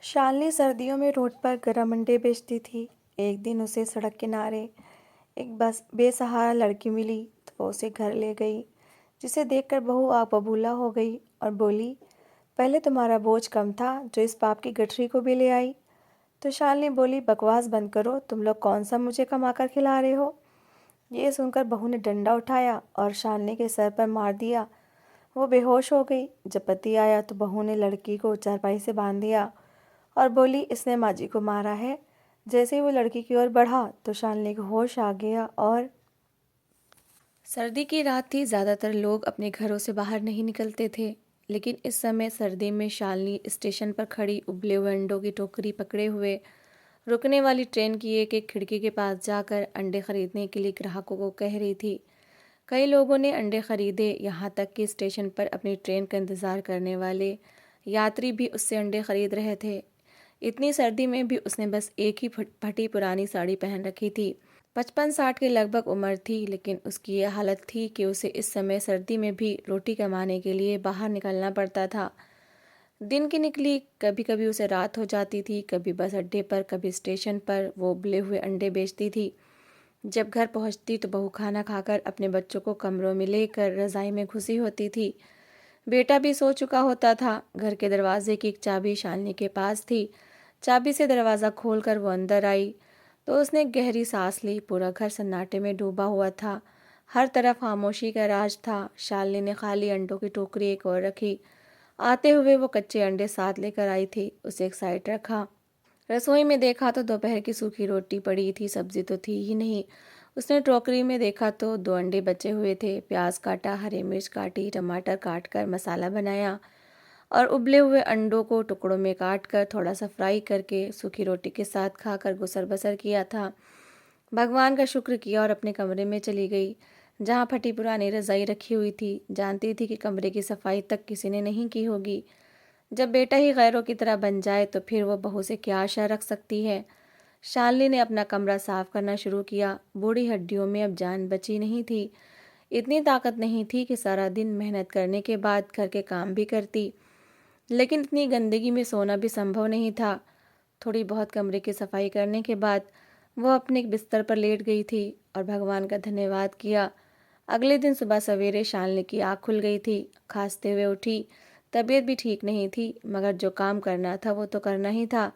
शालिनी सर्दियों में रोड पर गर्म अंडे बेचती थी। एक दिन उसे सड़क किनारे एक बस बेसहारा लड़की मिली तो वो उसे घर ले गई, जिसे देखकर बहू आग बबूला हो गई और बोली, पहले तुम्हारा बोझ कम था जो इस पाप की गठरी को भी ले आई। तो शालिनी बोली, बकवास बंद करो, तुम लोग कौन सा मुझे कमा कर खिला रहे हो। ये सुनकर बहू ने डंडा उठाया और शालिनी के सर पर मार दिया। वो बेहोश हो गई। जब पति आया तो बहू ने लड़की को चारपाई से बांध दिया और बोली, इसने माँ जी को मारा है। जैसे ही वो लड़की की ओर बढ़ा तो शालिनी को होश आ गया और सर्दी की रात थी। ज़्यादातर लोग अपने घरों से बाहर नहीं निकलते थे, लेकिन इस समय सर्दी में शालिनी स्टेशन पर खड़ी उबले हुए अंडों की टोकरी पकड़े हुए रुकने वाली ट्रेन की एक एक खिड़की के पास जाकर अंडे खरीदने के लिए ग्राहकों को कह रही थी। कई लोगों ने अंडे खरीदे, यहाँ तक कि स्टेशन पर अपनी ट्रेन का इंतज़ार करने वाले यात्री भी उससे अंडे खरीद रहे थे। इतनी सर्दी में भी उसने बस एक ही फटी पुरानी साड़ी पहन रखी थी। 55-60 के लगभग उम्र थी, लेकिन उसकी ये हालत थी कि उसे इस समय सर्दी में भी रोटी कमाने के लिए बाहर निकलना पड़ता था। दिन की निकली, कभी कभी उसे रात हो जाती थी, कभी बस अड्डे पर, कभी स्टेशन पर वो उबले हुए अंडे बेचती थी। जब घर पहुंचती तो बहू खाना खाकर अपने बच्चों को कमरों में लेकर रज़ाई में घुसी होती थी। बेटा भी सो चुका होता था। घर के दरवाजे की एक चाबी शालिनी के पास थी। चाबी से दरवाज़ा खोलकर वो अंदर आई तो उसने गहरी सांस ली। पूरा घर सन्नाटे में डूबा हुआ था। हर तरफ खामोशी का राज था। शालिनी ने खाली अंडों की टोकरी एक और रखी। आते हुए वो कच्चे अंडे साथ लेकर आई थी। उसे एक साइड रखा। रसोई में देखा तो दोपहर की सूखी रोटी पड़ी थी, सब्जी तो थी ही नहीं। उसने टोकरी में देखा तो 2 अंडे बचे हुए थे। प्याज काटा, हरी मिर्च काटी, टमाटर काट कर मसाला बनाया और उबले हुए अंडों को टुकड़ों में काट कर थोड़ा सा फ्राई करके सूखी रोटी के साथ खाकर गुसर बसर किया था। भगवान का शुक्र किया और अपने कमरे में चली गई, जहाँ फटी पुरानी रजाई रखी हुई थी। जानती थी कि कमरे की सफाई तक किसी ने नहीं की होगी। जब बेटा ही गैरों की तरह बन जाए तो फिर वो बहू से क्या आशा रख सकती है। शालिनी ने अपना कमरा साफ करना शुरू किया। बूढ़ी हड्डियों में अब जान बची नहीं थी। इतनी ताकत नहीं थी कि सारा दिन मेहनत करने के बाद घर के काम भी करती, लेकिन इतनी गंदगी में सोना भी संभव नहीं था। थोड़ी बहुत कमरे की सफाई करने के बाद वो अपने बिस्तर पर लेट गई थी और भगवान का धन्यवाद किया। अगले दिन सुबह सवेरे शालिनी की आँख खुल गई थी। खांसते हुए उठी। तबीयत भी ठीक नहीं थी, मगर जो काम करना था वो तो करना ही था।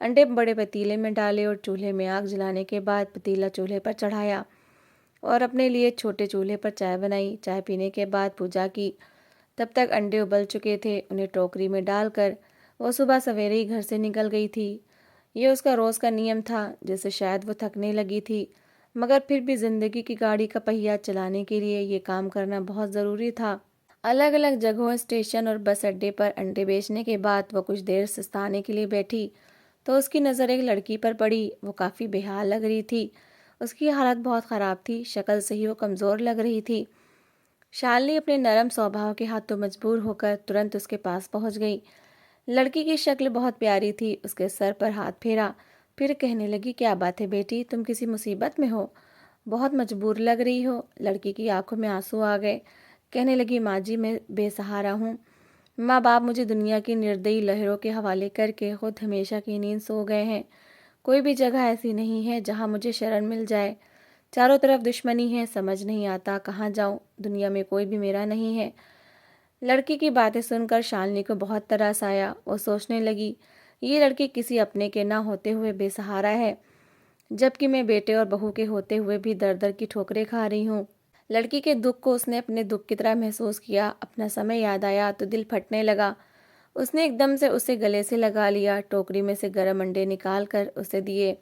अंडे बड़े पतीले में डाले और चूल्हे में आग जलाने के बाद पतीला चूल्हे पर चढ़ाया और अपने लिए छोटे चूल्हे पर चाय बनाई। चाय पीने के बाद पूजा की। तब तक अंडे उबल चुके थे। उन्हें टोकरी में डालकर वो सुबह सवेरे ही घर से निकल गई थी। ये उसका रोज़ का नियम था, जिससे शायद वो थकने लगी थी, मगर फिर भी जिंदगी की गाड़ी का पहिया चलाने के लिए ये काम करना बहुत ज़रूरी था। अलग अलग जगहों, स्टेशन और बस अड्डे पर अंडे बेचने के बाद वो कुछ देर सुस्ताने के लिए बैठी तो उसकी नज़र एक लड़की पर पड़ी। वो काफ़ी बेहाल लग रही थी। उसकी हालत बहुत ख़राब थी। शक्ल से ही वो कमज़ोर लग रही थी। शालिनी अपने नरम स्वभाव के हाथों मजबूर होकर तुरंत उसके पास पहुंच गई। लड़की की शक्ल बहुत प्यारी थी। उसके सर पर हाथ फेरा, फिर कहने लगी, क्या बात है बेटी, तुम किसी मुसीबत में हो? बहुत मजबूर लग रही हो। लड़की की आंखों में आंसू आ गए। कहने लगी, माँ जी, मैं बेसहारा हूँ। माँ बाप मुझे दुनिया की निर्दयी लहरों के हवाले करके खुद हमेशा की नींद सो गए हैं। कोई भी जगह ऐसी नहीं है जहाँ मुझे शरण मिल जाए। चारों तरफ दुश्मनी है, समझ नहीं आता कहाँ जाऊँ। दुनिया में कोई भी मेरा नहीं है। लड़की की बातें सुनकर शालिनी को बहुत तरस आया। वो सोचने लगी, ये लड़की किसी अपने के ना होते हुए बेसहारा है, जबकि मैं बेटे और बहू के होते हुए भी दर दर की ठोकरें खा रही हूँ। लड़की के दुख को उसने अपने दुख की तरह महसूस किया। अपना समय याद आया तो दिल फटने लगा। उसने एकदम से उसे गले से लगा लिया। टोकरी में से गर्म अंडे निकाल कर उसे दिए।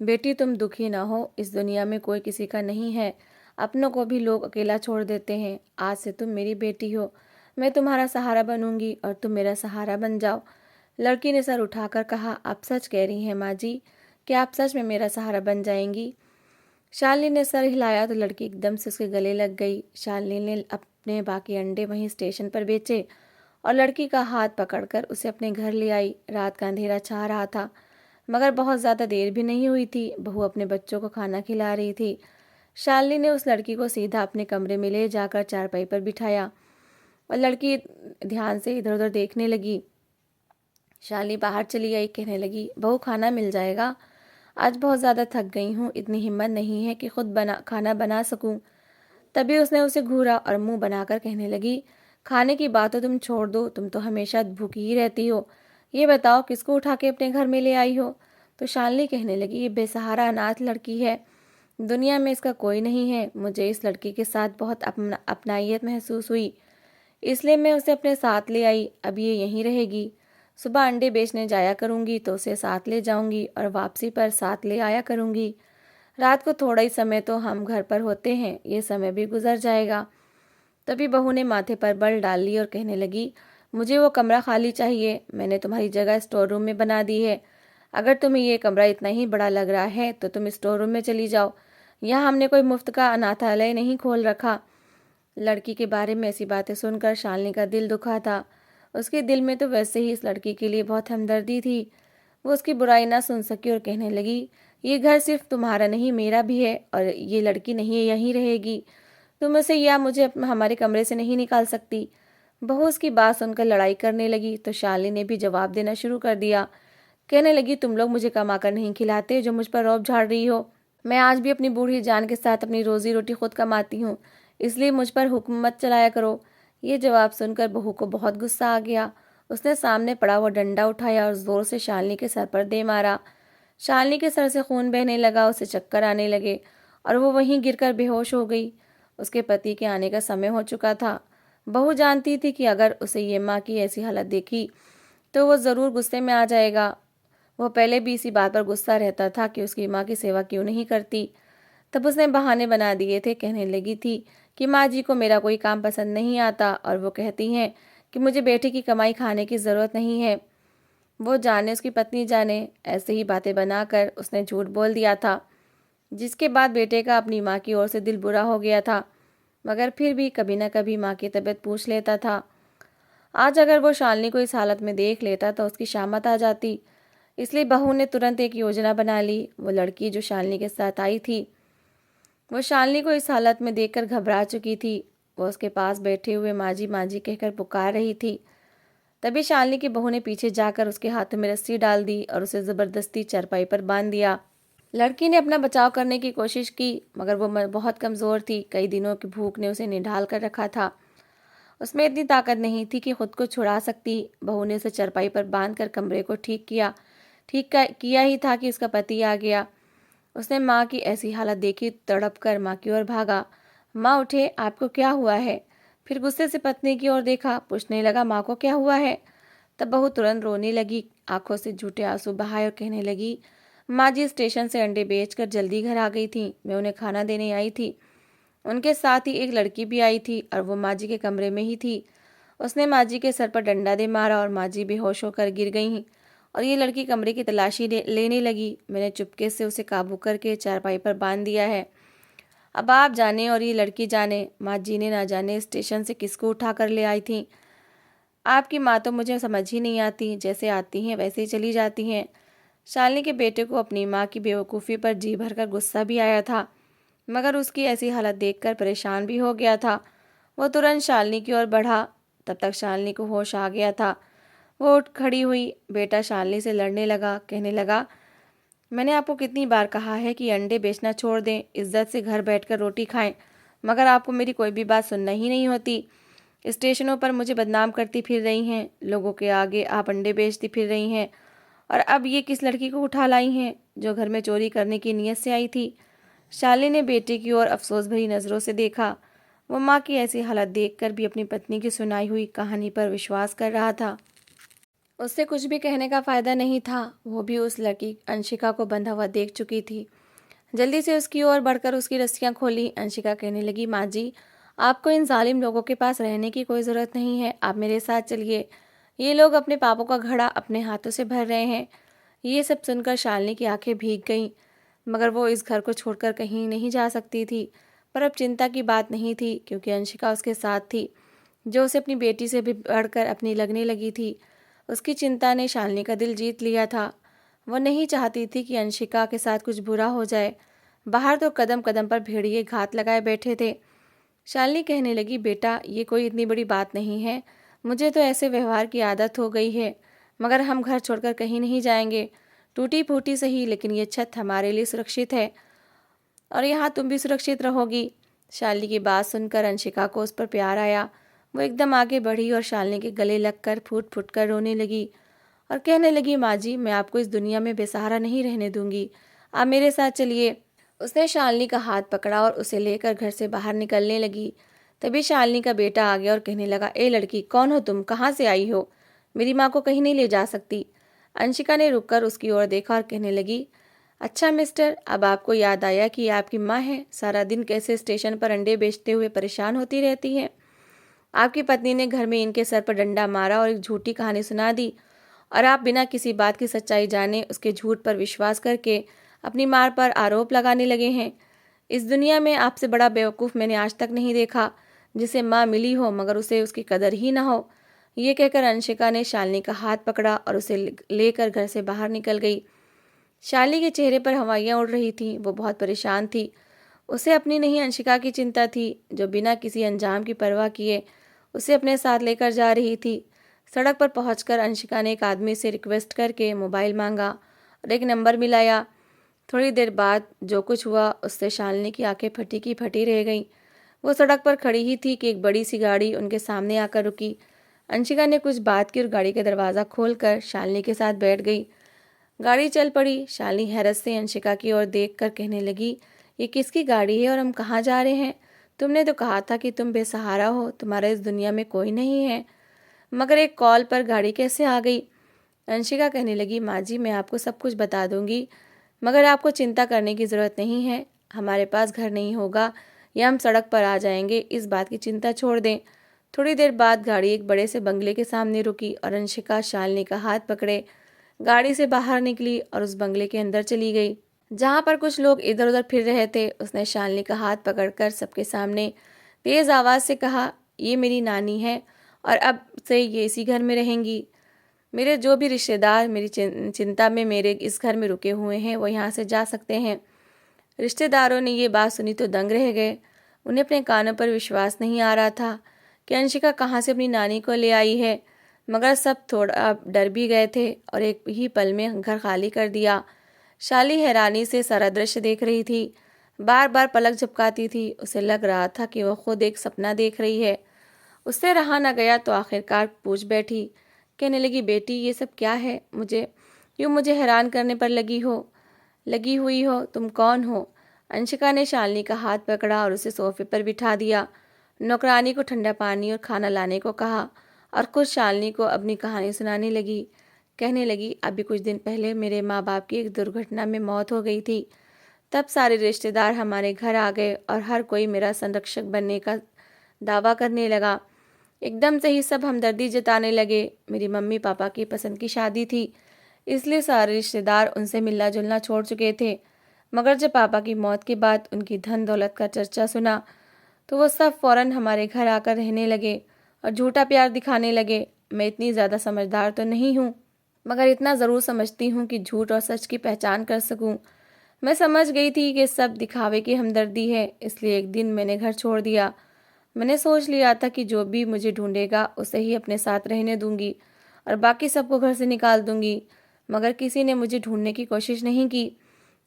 बेटी, तुम दुखी ना हो। इस दुनिया में कोई किसी का नहीं है। अपनों को भी लोग अकेला छोड़ देते हैं। आज से तुम मेरी बेटी हो। मैं तुम्हारा सहारा बनूंगी और तुम मेरा सहारा बन जाओ। लड़की ने सर उठाकर कहा, आप सच कह रही हैं माँ जी? क्या आप सच में मेरा सहारा बन जाएंगी? शालिनी ने सर हिलाया तो लड़की एकदम से उसके गले लग गई। शालिनी ने अपने बाकी अंडे वहीं स्टेशन पर बेचे और लड़की का हाथ पकड़कर उसे अपने घर ले आई। रात का अंधेरा छा रहा था, मगर बहुत ज़्यादा देर भी नहीं हुई थी। बहू अपने बच्चों को खाना खिला रही थी। शालिनी ने उस लड़की को सीधा अपने कमरे में ले जाकर चारपाई पर बिठाया और लड़की ध्यान से इधर उधर देखने लगी। शालिनी बाहर चली आई, कहने लगी, बहू खाना मिल जाएगा, आज बहुत ज़्यादा थक गई हूँ, इतनी हिम्मत नहीं है कि खुद खाना बना सकूँ। तभी उसने उसे घूरा और मुंह बनाकर कहने लगी, खाने की बात तो तुम छोड़ दो, तुम तो हमेशा भूखी ही रहती हो। ये बताओ किसको उठा के अपने घर में ले आई हो। तो शालिनी कहने लगी, ये बेसहारा अनाथ लड़की है, दुनिया में इसका कोई नहीं है। मुझे इस लड़की के साथ बहुत अपनाइयत महसूस हुई, इसलिए मैं उसे अपने साथ ले आई। अब ये यहीं रहेगी, सुबह अंडे बेचने जाया करूंगी तो उसे साथ ले जाऊंगी और वापसी पर साथ ले आया करूंगी। रात को थोड़ा ही समय तो हम घर पर होते हैं, ये समय भी गुजर जाएगा। तभी बहू ने माथे पर बल डाल ली और कहने लगी, मुझे वो कमरा खाली चाहिए, मैंने तुम्हारी जगह स्टोर रूम में बना दी है। अगर तुम्हें ये कमरा इतना ही बड़ा लग रहा है तो तुम स्टोर रूम में चली जाओ, यहाँ हमने कोई मुफ्त का अनाथालय नहीं खोल रखा। लड़की के बारे में ऐसी बातें सुनकर शालिनी का दिल दुखा था। उसके दिल में तो वैसे ही इस लड़की के लिए बहुत हमदर्दी थी। वो उसकी बुराई ना सुन सकी और कहने लगी, ये घर सिर्फ तुम्हारा नहीं मेरा भी है, और ये लड़की नहीं यहीं रहेगी। तुम उसे या मुझे हमारे कमरे से नहीं निकाल सकती। बहू उसकी बात सुनकर लड़ाई करने लगी तो शालिनी ने भी जवाब देना शुरू कर दिया। कहने लगी, तुम लोग मुझे कमाकर नहीं खिलाते जो मुझ पर रौब झाड़ रही हो। मैं आज भी अपनी बूढ़ी जान के साथ अपनी रोजी रोटी खुद कमाती हूँ, इसलिए मुझ पर हुक्म मत चलाया करो। ये जवाब सुनकर बहू को बहुत गुस्सा आ गया। उसने सामने पड़ा हुआ डंडा उठाया और जोर से शालिनी के सर पर दे मारा। शालिनी के सर से खून बहने लगा, उसे चक्कर आने लगे और वो वहीं गिरकर बेहोश हो गई। उसके पति के आने का समय हो चुका था। बहू जानती थी कि अगर उसे ये माँ की ऐसी हालत देखी तो वो ज़रूर गुस्से में आ जाएगा। वो पहले भी इसी बात पर गुस्सा रहता था कि उसकी माँ की सेवा क्यों नहीं करती। तब उसने बहाने बना दिए थे, कहने लगी थी कि माँ जी को मेरा कोई काम पसंद नहीं आता और वो कहती हैं कि मुझे बेटे की कमाई खाने की ज़रूरत नहीं है। वो जाने उसकी पत्नी जाने, ऐसे ही बातें बनाकर उसने झूठ बोल दिया था, जिसके बाद बेटे का अपनी माँ की ओर से दिल बुरा हो गया था, मगर फिर भी कभी न कभी माँ की तबीयत पूछ लेता था। आज अगर वो शालिनी को इस हालत में देख लेता तो उसकी शामत आ जाती। इसलिए बहू ने तुरंत एक योजना बना ली। वो लड़की जो शालिनी के साथ आई थी, वो शालिनी को इस हालत में देखकर घबरा चुकी थी। वो उसके पास बैठे हुए माजी माजी कहकर पुकार रही थी। तभी शालिनी की बहू ने पीछे जाकर उसके हाथों में रस्सी डाल दी और उसे ज़बरदस्ती चारपाई पर बांध दिया। लड़की ने अपना बचाव करने की कोशिश की, मगर वो बहुत कमज़ोर थी। कई दिनों की भूख ने उसे निढाल कर रखा था। उसमें इतनी ताकत नहीं थी कि खुद को छुड़ा सकती। बहू ने उसे चारपाई पर बांधकर कमरे को किया ही था कि उसका पति आ गया। उसने माँ की ऐसी हालत देखी, तड़प कर माँ की ओर भागा। माँ उठे, आपको क्या हुआ है? फिर गुस्से से पत्नी की ओर देखा, पूछने लगा, माँ को क्या हुआ है? तब बहू तुरंत रोने लगी, आंखों से झूठे आंसू बहाए और कहने लगी, माँ जी स्टेशन से अंडे बेचकर जल्दी घर आ गई थी, मैं उन्हें खाना देने आई थी। उनके साथ ही एक लड़की भी आई थी और वो माँ जी के कमरे में ही थी। उसने माँ जी के सर पर डंडा दे मारा और माँ जी बेहोश होकर गिर गईं और ये लड़की कमरे की तलाशी लेने लगी। मैंने चुपके से उसे काबू करके चारपाई पर बांध दिया है। अब आप जाने और ये लड़की जाने, माँ जी ने ना जाने स्टेशन से किसको उठा कर ले आई थी। आपकी माँ तो मुझे समझ ही नहीं आती, जैसे आती हैं वैसे ही चली जाती हैं। शालिनी के बेटे को अपनी माँ की बेवकूफ़ी पर जी भरकर गुस्सा भी आया था, मगर उसकी ऐसी हालत देखकर परेशान भी हो गया था। वो तुरंत शालिनी की ओर बढ़ा। तब तक शालिनी को होश आ गया था। वो उठ खड़ी हुई, बेटा शालिनी से लड़ने लगा, कहने लगा, मैंने आपको कितनी बार कहा है कि अंडे बेचना छोड़ दें, इज्जत से घर बैठकर रोटी खाएं, मगर आपको मेरी कोई भी बात सुनना ही नहीं होती। स्टेशनों पर मुझे बदनाम करती फिर रही हैं, लोगों के आगे आप अंडे बेचती फिर रही हैं, और अब ये किस लड़की को उठा लाई हैं जो घर में चोरी करने की नीयत से आई थी। शालिनी ने बेटे की ओर अफसोस भरी नज़रों से देखा। वो माँ की ऐसी हालत देखकर भी अपनी पत्नी की सुनाई हुई कहानी पर विश्वास कर रहा था। उससे कुछ भी कहने का फ़ायदा नहीं था। वो भी उस लड़की अंशिका को बंधा हुआ देख चुकी थी। जल्दी से उसकी ओर बढ़कर उसकी रस्सियाँ खोली। अंशिका कहने लगी, माँ जी, आपको इन जालिम लोगों के पास रहने की कोई ज़रूरत नहीं है, आप मेरे साथ चलिए। ये लोग अपने पापों का घड़ा अपने हाथों से भर रहे हैं। ये सब सुनकर शालिनी की आंखें भीग गईं, मगर वो इस घर को छोड़कर कहीं नहीं जा सकती थी। पर अब चिंता की बात नहीं थी, क्योंकि अंशिका उसके साथ थी, जो उसे अपनी बेटी से भी बढ़कर अपनी लगने लगी थी। उसकी चिंता ने शालिनी का दिल जीत लिया था। वो नहीं चाहती थी कि अंशिका के साथ कुछ बुरा हो जाए। बाहर तो कदम कदम पर भेड़िए घात लगाए बैठे थे। शालिनी कहने लगी, बेटा, ये कोई इतनी बड़ी बात नहीं है, मुझे तो ऐसे व्यवहार की आदत हो गई है। मगर हम घर छोड़कर कहीं नहीं जाएंगे। टूटी फूटी सही, लेकिन ये छत हमारे लिए सुरक्षित है और यहाँ तुम भी सुरक्षित रहोगी। शालिनी की बात सुनकर अंशिका को उस पर प्यार आया। वो एकदम आगे बढ़ी और शालिनी के गले लगकर फूट फूट कर रोने लगी और कहने लगी, माँ जी, मैं आपको इस दुनिया में बेसहारा नहीं रहने दूंगी, आप मेरे साथ चलिए। उसने शालिनी का हाथ पकड़ा और उसे लेकर घर से बाहर निकलने लगी। तभी शालिनी का बेटा आ गया और कहने लगा, ए लड़की, कौन हो तुम, कहाँ से आई हो? मेरी माँ को कहीं नहीं ले जा सकती। अंशिका ने रुककर उसकी ओर देखा और कहने लगी, अच्छा मिस्टर, अब आपको याद आया कि ये आपकी माँ है। सारा दिन कैसे स्टेशन पर अंडे बेचते हुए परेशान होती रहती हैं। आपकी पत्नी ने घर में इनके सर पर डंडा मारा और एक झूठी कहानी सुना दी और आप बिना किसी बात की सच्चाई जाने उसके झूठ पर विश्वास करके अपनी माँ पर आरोप लगाने लगे हैं। इस दुनिया में आपसे बड़ा बेवकूफ़ मैंने आज तक नहीं देखा, जिसे माँ मिली हो मगर उसे उसकी कदर ही ना हो। ये कहकर अंशिका ने शालिनी का हाथ पकड़ा और उसे लेकर घर से बाहर निकल गई। शालिनी के चेहरे पर हवाइयाँ उड़ रही थीं। वो बहुत परेशान थी। उसे अपनी नहीं, अंशिका की चिंता थी, जो बिना किसी अंजाम की परवाह किए उसे अपने साथ लेकर जा रही थी। सड़क पर पहुंचकर अंशिका ने एक आदमी से रिक्वेस्ट करके मोबाइल मांगा और एक नंबर मिलाया। थोड़ी देर बाद जो कुछ हुआ उससे शालिनी की आंखें फटी की फटी रह गईं। वो सड़क पर खड़ी ही थी कि एक बड़ी सी गाड़ी उनके सामने आकर रुकी। अंशिका ने कुछ बात की और गाड़ी का दरवाज़ा खोलकर शालिनी के साथ बैठ गई। गाड़ी चल पड़ी। शालिनी हैरत से अंशिका की ओर देखकर कहने लगी, ये किसकी गाड़ी है और हम कहाँ जा रहे हैं? तुमने तो कहा था कि तुम बेसहारा हो, तुम्हारा इस दुनिया में कोई नहीं है, मगर एक कॉल पर गाड़ी कैसे आ गई? अंशिका कहने लगी, माँ जी, मैं आपको सब कुछ बता दूंगी, मगर आपको चिंता करने की ज़रूरत नहीं है। हमारे पास घर नहीं होगा या हम सड़क पर आ जाएंगे, इस बात की चिंता छोड़ दें। थोड़ी देर बाद गाड़ी एक बड़े से बंगले के सामने रुकी और अंशिका शालिनी का हाथ पकड़े गाड़ी से बाहर निकली और उस बंगले के अंदर चली गई, जहाँ पर कुछ लोग इधर उधर फिर रहे थे। उसने शालिनी का हाथ पकड़कर सबके सामने तेज आवाज़ से कहा, ये मेरी नानी है और अब से ये इसी घर में रहेंगी। मेरे जो भी रिश्तेदार मेरी चिंता में मेरे इस घर में रुके हुए हैं वो यहाँ से जा सकते हैं। रिश्तेदारों ने ये बात सुनी तो दंग रह गए। उन्हें अपने कानों पर विश्वास नहीं आ रहा था कि अंशिका कहाँ से अपनी नानी को ले आई है, मगर सब थोड़ा डर भी गए थे और एक ही पल में घर खाली कर दिया। शाली हैरानी से सारा दृश्य देख रही थी, बार बार पलक झपकाती थी। उसे लग रहा था कि वह खुद एक सपना देख रही है। उससे रहा न गया तो आखिरकार पूछ बैठी, कहने लगी, बेटी, ये सब क्या है? मुझे हैरान करने पर लगी हुई हो, तुम कौन हो? अंशिका ने शालिनी का हाथ पकड़ा और उसे सोफे पर बिठा दिया। नौकरानी को ठंडा पानी और खाना लाने को कहा और खुद शालिनी को अपनी कहानी सुनाने लगी। कहने लगी, अभी कुछ दिन पहले मेरे माँ बाप की एक दुर्घटना में मौत हो गई थी। तब सारे रिश्तेदार हमारे घर आ गए और हर कोई मेरा संरक्षक बनने का दावा करने लगा। एकदम से ही सब हमदर्दी जताने लगे। मेरी मम्मी पापा की पसंद की शादी थी, इसलिए सारे रिश्तेदार उनसे मिलना जुलना छोड़ चुके थे। मगर जब पापा की मौत के बाद उनकी धन दौलत का चर्चा सुना तो वो सब फौरन हमारे घर आकर रहने लगे और झूठा प्यार दिखाने लगे। मैं इतनी ज़्यादा समझदार तो नहीं हूँ, मगर इतना ज़रूर समझती हूँ कि झूठ और सच की पहचान कर सकूँ। मैं समझ गई थी कि सब दिखावे की हमदर्दी है, इसलिए एक दिन मैंने घर छोड़ दिया। मैंने सोच लिया था कि जो भी मुझे ढूंढेगा उसे ही अपने साथ रहने दूंगी और बाकी सबको घर से निकाल दूंगी। मगर किसी ने मुझे ढूंढने की कोशिश नहीं की,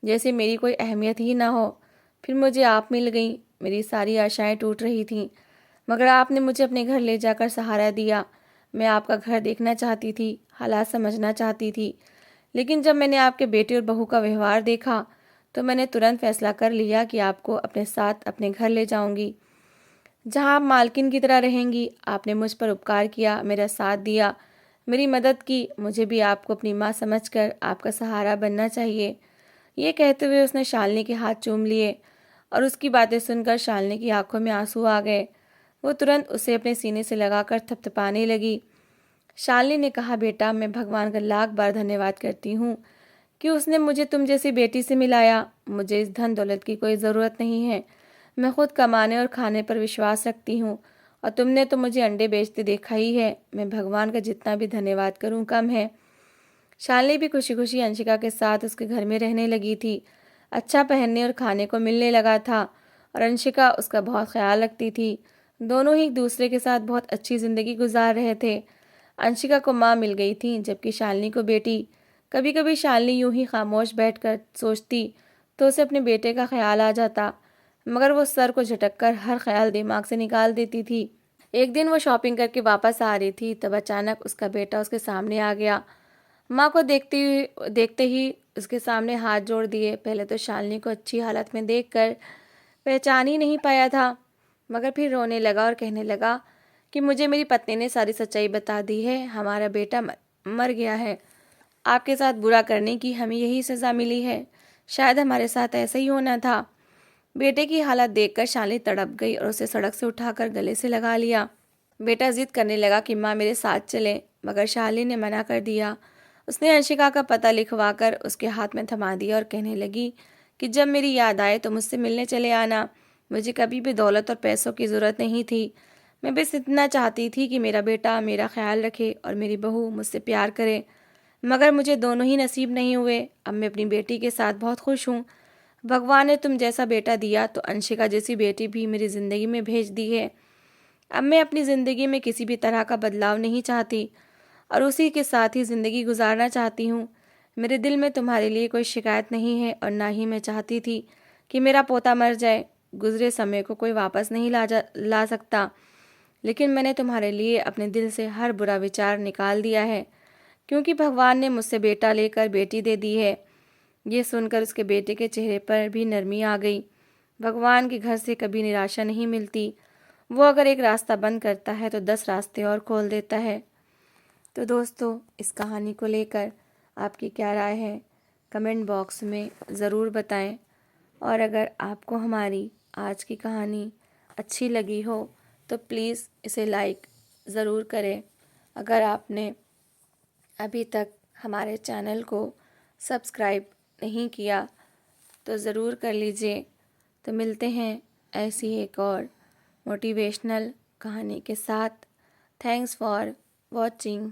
जैसे मेरी कोई अहमियत ही ना हो। फिर मुझे आप मिल गई। मेरी सारी आशाएं टूट रही थीं, मगर आपने मुझे अपने घर ले जाकर सहारा दिया। मैं आपका घर देखना चाहती थी, हालात समझना चाहती थी, लेकिन जब मैंने आपके बेटे और बहू का व्यवहार देखा तो मैंने तुरंत फैसला कर लिया कि आपको अपने साथ अपने घर ले जाऊंगी, जहां आप मालकिन की तरह रहेंगी। आपने मुझ पर उपकार किया, मेरा साथ दिया, मेरी मदद की। मुझे भी आपको अपनी माँ समझकर आपका सहारा बनना चाहिए। ये कहते हुए उसने शालिनी के हाथ चूम लिए और उसकी बातें सुनकर शालिनी की आंखों में आंसू आ गए। वो तुरंत उसे अपने सीने से लगाकर थपथपाने लगी। शालिनी ने कहा, बेटा, मैं भगवान का लाख बार धन्यवाद करती हूँ कि उसने मुझे तुम जैसी बेटी से मिलाया। मुझे इस धन दौलत की कोई ज़रूरत नहीं है। मैं खुद कमाने और खाने पर विश्वास रखती हूँ और तुमने तो मुझे अंडे बेचते देखा ही है। मैं भगवान का जितना भी धन्यवाद करूँ कम है। शालिनी भी खुशी खुशी अंशिका के साथ उसके घर में रहने लगी थी। अच्छा पहनने और खाने को मिलने लगा था और अंशिका उसका बहुत ख्याल रखती थी। दोनों ही एक दूसरे के साथ बहुत अच्छी ज़िंदगी गुजार रहे थे। अंशिका को माँ मिल गई थी, जबकि शालिनी को बेटी। कभी कभी शालिनी यूं ही खामोश बैठकर सोचती तो उसे अपने बेटे का ख्याल आ जाता, मगर वो सर को झटक कर हर ख्याल दिमाग से निकाल देती थी। एक दिन वो शॉपिंग करके वापस आ रही थी, तब अचानक उसका बेटा उसके सामने आ गया। माँ को देखते ही उसके सामने हाथ जोड़ दिए। पहले तो शालिनी को अच्छी हालत में देखकर पहचान ही नहीं पाया था, मगर फिर रोने लगा और कहने लगा कि मुझे मेरी पत्नी ने सारी सच्चाई बता दी है। हमारा बेटा मर गया है। आपके साथ बुरा करने की हमें यही सज़ा मिली है। शायद हमारे साथ ऐसा ही होना था। बेटे की हालत देखकर शालिनी तड़प गई और उसे सड़क से उठाकर गले से लगा लिया। बेटा जिद करने लगा कि माँ मेरे साथ चले, मगर शालिनी ने मना कर दिया। उसने अंशिका का पता लिखवा कर उसके हाथ में थमा दिया और कहने लगी कि जब मेरी याद आए तो मुझसे मिलने चले आना। मुझे कभी भी दौलत और पैसों की ज़रूरत नहीं थी। मैं बस इतना चाहती थी कि मेरा बेटा मेरा ख्याल रखे और मेरी बहू मुझसे प्यार करे, मगर मुझे दोनों ही नसीब नहीं हुए। अब मैं अपनी बेटी के साथ बहुत खुश हूँ। भगवान ने तुम जैसा बेटा दिया तो अंशिका जैसी बेटी भी मेरी ज़िंदगी में भेज दी है। अब मैं अपनी ज़िंदगी में किसी भी तरह का बदलाव नहीं चाहती और उसी के साथ ही ज़िंदगी गुजारना चाहती हूँ। मेरे दिल में तुम्हारे लिए कोई शिकायत नहीं है और ना ही मैं चाहती थी कि मेरा पोता मर जाए। गुजरे समय को कोई वापस नहीं ला सकता, लेकिन मैंने तुम्हारे लिए अपने दिल से हर बुरा विचार निकाल दिया है, क्योंकि भगवान ने मुझसे बेटा लेकर बेटी दे दी है। ये सुनकर उसके बेटे के चेहरे पर भी नरमी आ गई। भगवान के घर से कभी निराशा नहीं मिलती। वो अगर एक रास्ता बंद करता है तो 10 रास्ते और खोल देता है। तो दोस्तों, इस कहानी को लेकर आपकी क्या राय है, कमेंट बॉक्स में ज़रूर बताएं। और अगर आपको हमारी आज की कहानी अच्छी लगी हो तो प्लीज़ इसे लाइक ज़रूर करें। अगर आपने अभी तक हमारे चैनल को सब्सक्राइब नहीं किया तो ज़रूर कर लीजिए। तो मिलते हैं ऐसी एक और मोटिवेशनल कहानी के साथ। Thanks for watching.